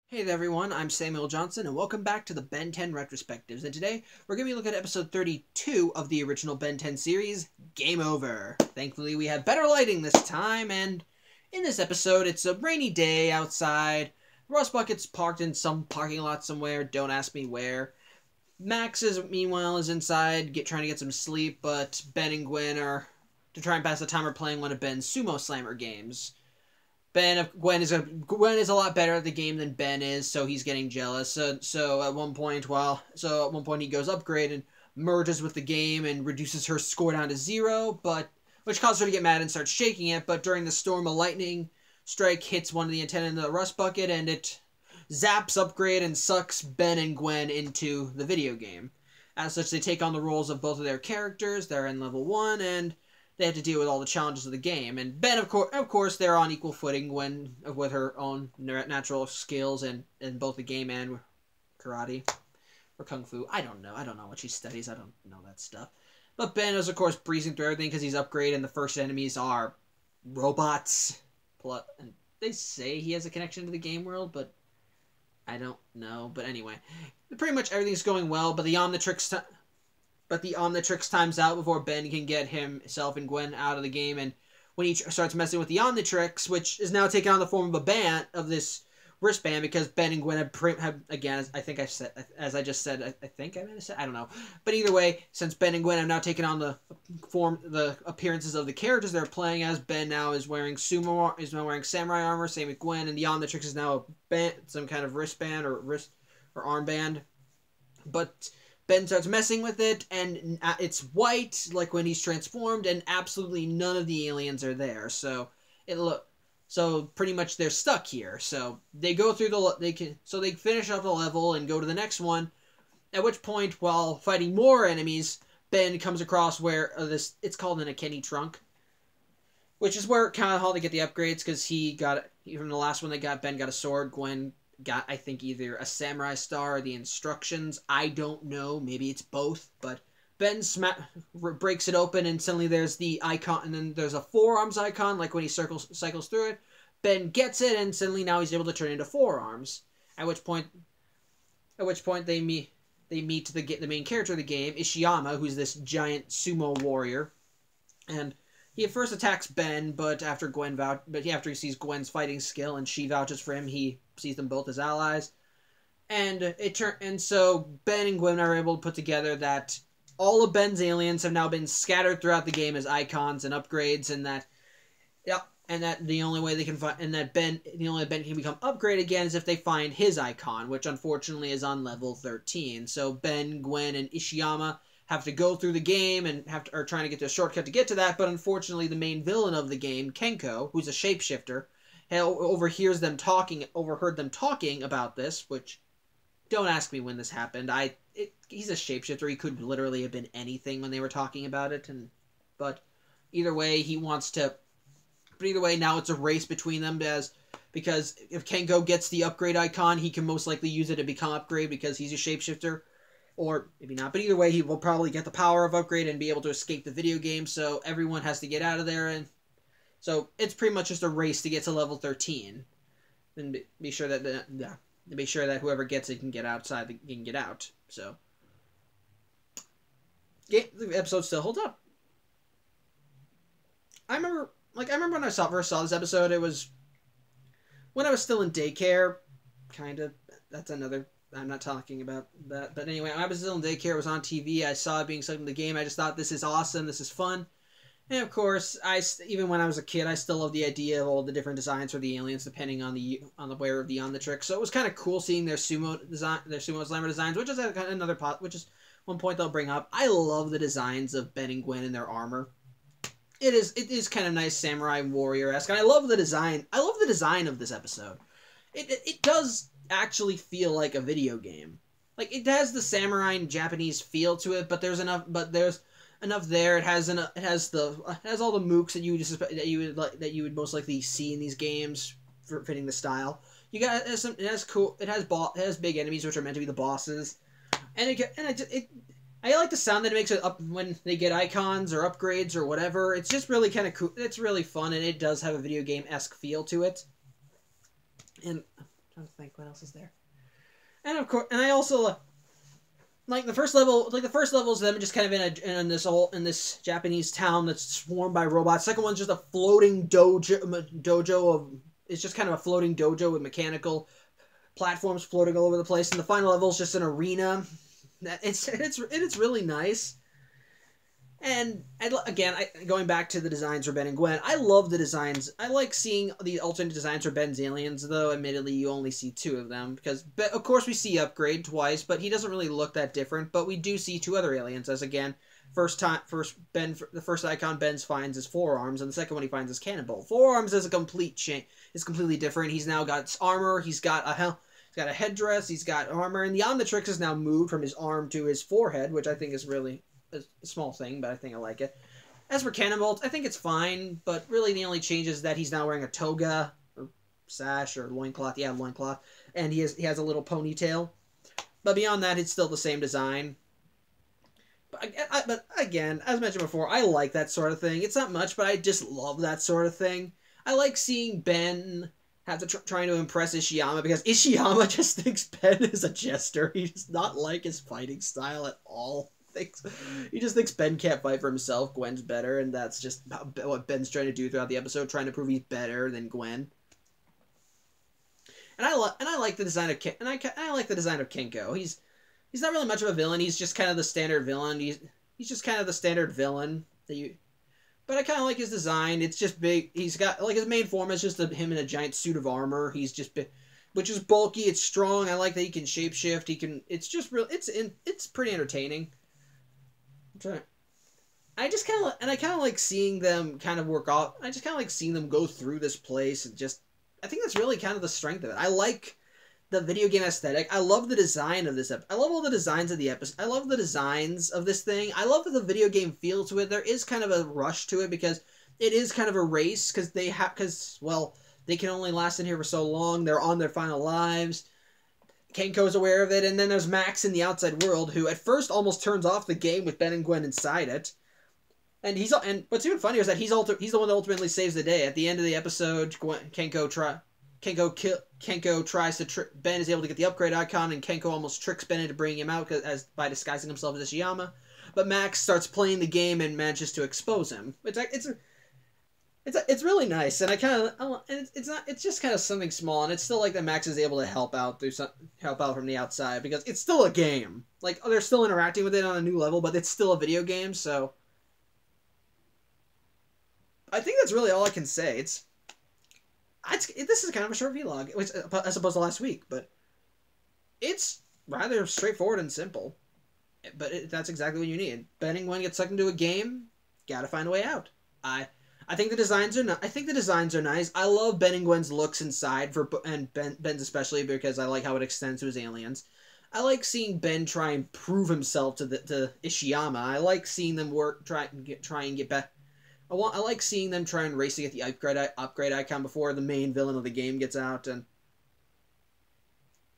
Hey there everyone, I'm Samuel Johnson and welcome back to the Ben 10 Retrospectives, and today we're going to be looking at episode 32 of the original Ben 10 series, Game Over. Thankfully we have better lighting this time, and in this episode it's a rainy day outside. Rust Bucket's parked in some parking lot somewhere, don't ask me where. Max meanwhile is inside trying to get some sleep, but Ben and Gwen are to try and pass the time are playing one of Ben's Sumo Slammer games. Gwen is a lot better at the game than Ben is, so he's getting jealous. So at one point he goes upgrade and merges with the game and reduces her score down to 0, but which causes her to get mad and start shaking it. But during the storm, a lightning strike hits one of the antenna in the rust bucket, and it zaps upgrade and sucks Ben and Gwen into the video game. As such, they take on the roles of both of their characters. They're in level 1, and they have to deal with all the challenges of the game. And Ben, of course, they're on equal footing with her own natural skills in both the game and karate or kung fu. I don't know what she studies. I don't know that stuff. But Ben is, of course, breezing through everything because he's upgraded, and the first enemies are robots. And they say he has a connection to the game world, but I don't know. But anyway, pretty much everything's going well, but the Omnitrix times out before Ben can get himself and Gwen out of the game, and when he starts messing with the Omnitrix, which is now taking on the form of a band of this wristband, because Ben and Gwen have again, I think I said, as I just said, I think I meant to say, I don't know, but either way, since Ben and Gwen have now taken on the appearances of the characters they're playing as, Ben now is wearing samurai armor, same with Gwen, and the Omnitrix is now some kind of wristband or armband, but Ben starts messing with it, and it's white, like when he's transformed, and absolutely none of the aliens are there. So pretty much they're stuck here. So they go through they finish up the level and go to the next one. At which point, while fighting more enemies, Ben comes across where it's called an Akeni trunk, which is where kind of how they get the upgrades, because from the last one Ben got a sword, Gwen got, I think, either a samurai star or the instructions. I don't know. Maybe it's both. But Ben breaks it open, and suddenly there's the icon, and then there's a forearms icon, like when he cycles through it. Ben gets it, and suddenly now he's able to turn into forearms. At which point they meet the main character of the game, Ishiyama, who's this giant sumo warrior, and he at first attacks Ben, but after he sees Gwen's fighting skill and she vouches for him, he sees them both as allies. And so Ben and Gwen are able to put together that all of Ben's aliens have now been scattered throughout the game as icons and upgrades, and that the only way Ben can become upgraded again is if they find his icon, which unfortunately is on level 13. So Ben, Gwen, and Ishiyama have to go through the game and are trying to get to a shortcut to get to that, but unfortunately the main villain of the game, Kenko, who's a shapeshifter, overheard them talking about this, which, don't ask me when this happened. He's a shapeshifter. He could literally have been anything when they were talking about it, but either way, now it's a race between them, because if Kenko gets the upgrade icon, he can most likely use it to become upgrade because he's a shapeshifter. Or maybe not, but either way, he will probably get the power of upgrade and be able to escape the video game, so everyone has to get out of there, and so it's pretty much just a race to get to level 13. And be sure that whoever gets it can get outside, can get out. So yeah, the episode still holds up. I remember when I first saw this episode, it was when I was still in daycare, kind of. That's another. I'm not talking about that. But anyway, I was still in daycare. It was on TV. I saw it being sucked into the game. I just thought, this is awesome. This is fun. And of course, even when I was a kid, I still loved the idea of all the different designs for the aliens, depending on the wearer of the Omnitrix. So it was kind of cool seeing their sumo slammer designs, which is one point they'll bring up. I love the designs of Ben and Gwen in their armor. It is kind of nice, samurai warrior-esque. And I love the design. I love the design of this episode. It does actually feel like a video game. Like, it has the samurai and Japanese feel to it, but there's enough there. It has all the mooks that you would most likely see in these games for fitting the style. It has big enemies, which are meant to be the bosses, and I like the sound that it makes it up when they get icons or upgrades or whatever. It's just really kind of cool. It's really fun, and it does have a video game-esque feel to it. And trying to think what else is there. And of course, and I also like the first level. Like the first level is them just kind of in this Japanese town that's swarmed by robots. Second one's just a floating dojo of. It's just kind of a floating dojo with mechanical platforms floating all over the place. And the final level is just an arena. It's really nice. And again, going back to the designs for Ben and Gwen, I love the designs. I like seeing the alternate designs for Ben's aliens, though admittedly you only see 2 of them. Because, of course, we see Upgrade twice, but he doesn't really look that different. But we do see 2 other aliens, as again, the first icon Ben finds is Forearms, and the second one he finds is Cannonball. Forearms is a complete change. It's completely different. He's now got armor, he's got a headdress, he's got armor, and the Omnitrix has now moved from his arm to his forehead, which I think is really a small thing, but I think I like it. As for Cannonbolt, I think it's fine, but really the only change is that he's now wearing a toga, or sash, or loincloth. Yeah, loincloth. And he has a little ponytail. But beyond that, it's still the same design. But again, as mentioned before, I like that sort of thing. It's not much, but I just love that sort of thing. I like seeing Ben have to trying to impress Ishiyama, because Ishiyama just thinks Ben is a jester. He does not like his fighting style at all. He just thinks Ben can't fight for himself. Gwen's better, and that's just what Ben's trying to do throughout the episode, trying to prove he's better than Gwen. And I like the design of I like the design of Kenko. He's not really much of a villain. He's just kind of the standard villain. He's just kind of the standard villain that you. But I kind of like his design. It's just big. He's got like his main form is just him in a giant suit of armor. He's just big, which is bulky. It's strong. I like that he can shapeshift. He can. It's just real. It's pretty entertaining. I just kind of like seeing them kind of work off. I just kind of like seeing them go through this place and just. I think that's really kind of the strength of it. I like the video game aesthetic. I love the design of this. I love all the designs of the episode. I love the designs of this thing. I love the video game feel to it. There is kind of a rush to it because it is kind of a race because they can only last in here for so long. They're on their final lives. Kenko's aware of it, and then there's Max in the outside world, who at first almost turns off the game with Ben and Gwen inside it. And what's even funnier is that he's the one that ultimately saves the day. At the end of the episode, Kenko tries to trick Ben, is able to get the upgrade icon, and Kenko almost tricks Ben into bringing him out by disguising himself as Ishiyama. But Max starts playing the game and manages to expose him. It's really nice, and it's just kind of something small, and it's still like that Max is able to help out from the outside, because it's still a game. Like, they're still interacting with it on a new level, but it's still a video game, so I think that's really all I can say. This is kind of a short vlog, as opposed to last week, but it's rather straightforward and simple. But that's exactly what you need. Ben and Gwen get sucked into a game, gotta find a way out. I think the designs are nice. I love Ben and Gwen's looks inside, and Ben's especially, because I like how it extends to his aliens. I like seeing Ben try and prove himself to Ishiyama. I like seeing them try and get back. I like seeing them try and race to get the upgrade icon before the main villain of the game gets out, and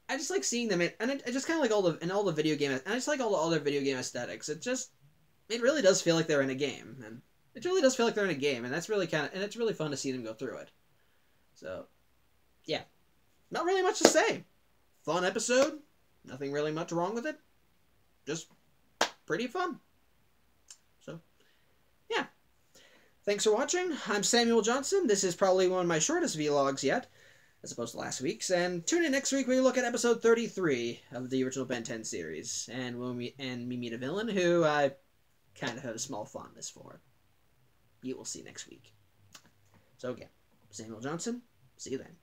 I just like seeing them. And I just kind of like all the video game. And I just like all the other video game aesthetics. It really does feel like they're in a game, and it really does feel like they're in a game, and it's really fun to see them go through it. So, yeah, not really much to say. Fun episode. Nothing really much wrong with it. Just pretty fun. So, yeah. Thanks for watching. I'm Samuel Johnson. This is probably one of my shortest vlogs yet, as opposed to last week's. And tune in next week when we look at episode 33 of the original Ben 10 series, and we meet a villain who I kind of have a small fondness for. You will see next week. So again, Samuel Johnson. See you then.